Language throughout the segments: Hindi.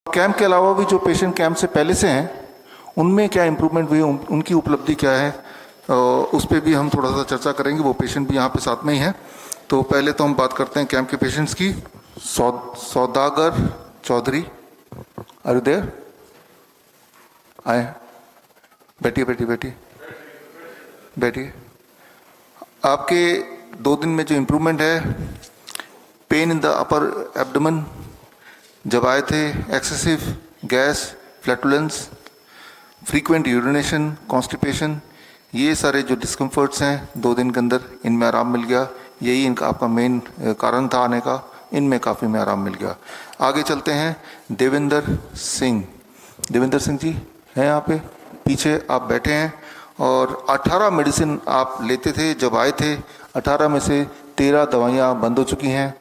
कैंप के अलावा भी जो पेशेंट कैंप से पहले से हैं उनमें क्या इम्प्रूवमेंट हुई, उनकी उपलब्धि क्या है, उस पर भी हम थोड़ा सा चर्चा करेंगे। वो पेशेंट भी यहाँ पे साथ में ही हैं। तो पहले तो हम बात करते हैं कैंप के पेशेंट्स की। सौदागर चौधरी, आर यू देयर? आए, बैठिए बैठिए बैठिए बैठिए। आपके 2 दिन में जो इम्प्रूवमेंट है, pen in the upper abdomen जब आए थे, excessive gas, flatulence, frequent urination, constipation, ये सारे जो डिस्कम्फर्ट्स हैं 2 दिन के अंदर, इनमें आराम मिल गया। यही इनका आपका मेन कारण था आने का, इनमें काफ़ी में आराम मिल गया। आगे चलते हैं। देवेंद्र सिंह, देवेंद्र सिंह जी हैं यहाँ पे, पीछे आप बैठे हैं। और 18 मेडिसिन आप लेते थे जब आए थे, 18 में से 13 दवाइयाँ बंद हो चुकी हैं,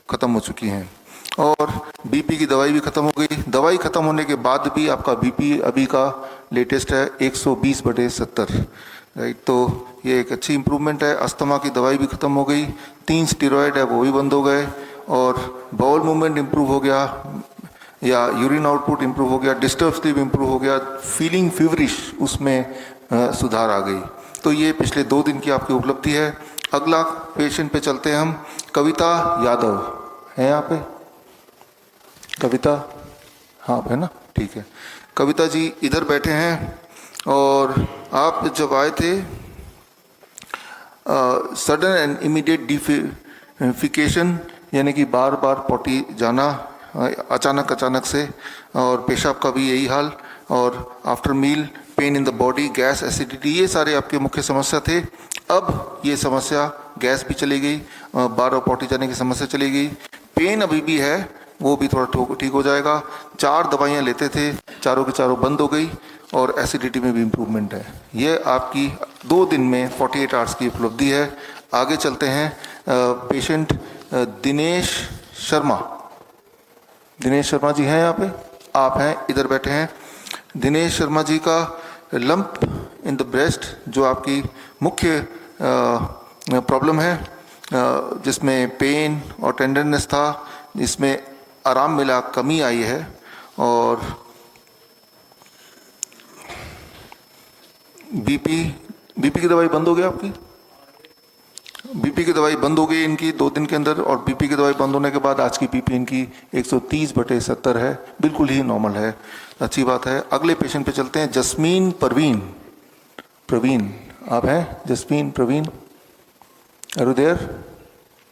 ख़त्म हो चुकी हैं। और बीपी की दवाई भी ख़त्म हो गई। दवाई ख़त्म होने के बाद भी आपका बीपी अभी का लेटेस्ट है 120/70, राइट। तो ये एक अच्छी इम्प्रूवमेंट है। अस्थमा की दवाई भी ख़त्म हो गई, 3 स्टेरॉयड है वो भी बंद हो गए, और बाउल मूवमेंट इम्प्रूव हो गया, या यूरिन आउटपुट इम्प्रूव हो गया, डिस्टर्ब स्लीप इम्प्रूव हो गया, फीलिंग फीवरिश उसमें सुधार आ गई। तो ये पिछले 2 दिन की आपकी उपलब्धि है। अगला पेशेंट पे चलते हैं हम। कविता यादव है यहाँ पे? कविता, हाँ है ना, ठीक है। कविता जी इधर बैठे हैं। और आप जब आए थे, सडन एंड इमीडिएट डिफिकेशन, यानी कि बार बार पोटी जाना अचानक से, और पेशाब का भी यही हाल, और after meal pain in the body, gas, acidity, ये सारे आपके मुख्य समस्या थे। अब ये समस्या, गैस भी चली गई, बार बार पोटी जाने की समस्या चली गई, पेन अभी भी है, वो भी थोड़ा ठीक हो जाएगा। 4 दवाइयाँ लेते थे, चारों की चारों बंद हो गई, और एसिडिटी में भी इम्प्रूवमेंट है। ये आपकी 2 दिन में 48 आवर्स की उपलब्धि है। आगे चलते हैं। पेशेंट दिनेश शर्मा, दिनेश शर्मा जी हैं यहाँ पे? आप हैं, इधर बैठे हैं। दिनेश शर्मा जी का लंप इन द ब्रेस्ट, जो आपकी मुख्य प्रॉब्लम है, जिसमें पेन और टेंडरनेस था, इसमें आराम मिला, कमी आई है। और बीपी की दवाई बंद हो गई आपकी? बीपी की दवाई बंद हो गई इनकी 2 दिन के अंदर, और बीपी की दवाई बंद होने के बाद आज की बीपी इनकी 130/70 है, बिल्कुल ही नॉर्मल है, अच्छी बात है। अगले पेशेंट पे चलते हैं। जस्मीन प्रवीण, आप हैं Jasmine Praveen? Are you there?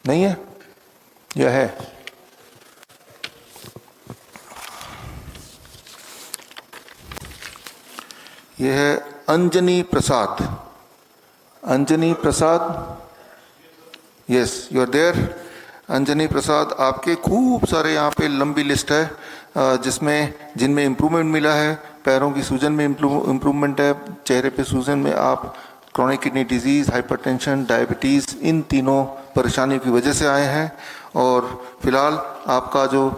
नहीं है या है? यह है Anjani Prasad. Yes, you are there. Anjani Prasad, आपके खूब सारे यहाँ पे लंबी लिस्ट है, जिनमें इम्प्रूवमेंट मिला है। पैरों की सूजन में इम्प्रूवमेंट है, चेहरे पे सूजन में, आप chronic kidney disease, hypertension, diabetes, इन तीनों परेशानियों की वजह से आए हैं। और फिलहाल आपका जो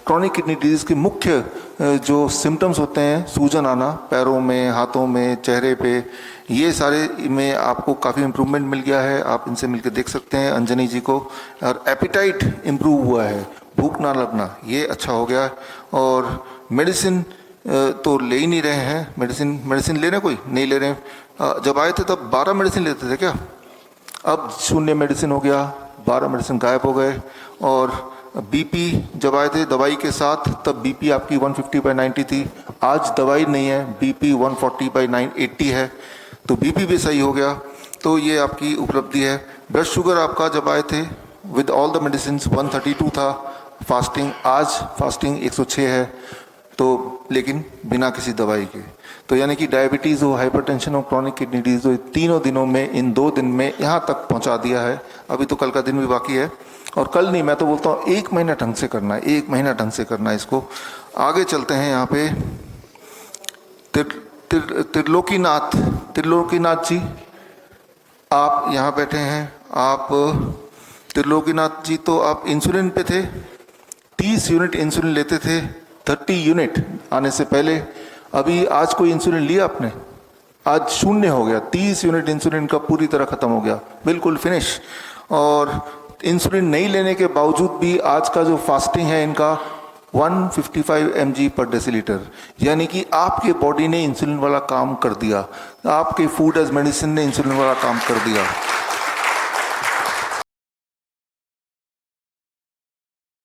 क्रॉनिक किडनी डिजीज़ के मुख्य जो सिम्टम्स होते हैं, सूजन आना पैरों में, हाथों में, चेहरे पे, ये सारे में आपको काफ़ी इम्प्रूवमेंट मिल गया है। आप इनसे मिलकर देख सकते हैं अंजनी जी को। और एपिटाइट इम्प्रूव हुआ है, भूख ना लगना, ये अच्छा हो गया। और मेडिसिन तो ले ही नहीं रहे हैं, मेडिसिन ले रहे कोई? नहीं ले रहे। जब आए थे तब 12 मेडिसिन लेते थे क्या? अब 0 मेडिसिन हो गया, 12 मेडिसिन गायब हो गए। और बीपी जब आए थे दवाई के साथ, तब बीपी आपकी 150/90 थी, आज दवाई नहीं है, बीपी 140/80 है, तो बीपी भी सही हो गया। तो ये आपकी उपलब्धि है। ब्लड शुगर आपका जब आए थे विद ऑल द मेडिसिन 132 था, फास्टिंग, आज फास्टिंग 106 है, तो लेकिन बिना किसी दवाई के। तो यानी कि डायबिटीज़ हो, हाइपरटेंशन हो, क्रॉनिक किडनी डिजीज हो, तीनों दिनों में, इन 2 दिन में यहाँ तक पहुँचा दिया है। अभी तो कल का दिन भी बाकी है, और कल नहीं, मैं तो बोलता हूँ 1 महीना ढंग से करना है, 1 महीना ढंग से करना है इसको। आगे चलते हैं यहाँ पे। त्रिलोकीनाथ जी, आप यहाँ बैठे हैं। आप त्रिलोकीनाथ जी, तो आप इंसुलिन पे थे, 30 यूनिट इंसुलिन लेते थे, 30 यूनिट आने से पहले। अभी आज कोई इंसुलिन लिया आपने? आज 0 हो गया, 30 यूनिट इंसुलिन का पूरी तरह खत्म हो गया, बिल्कुल फिनिश। और इंसुलिन नहीं लेने के बावजूद भी आज का जो फास्टिंग है इनका 155 mg पर डेसीलीटर, यानी कि आपके बॉडी ने इंसुलिन वाला काम कर दिया, आपके फूड एज मेडिसिन ने इंसुलिन वाला काम कर दिया।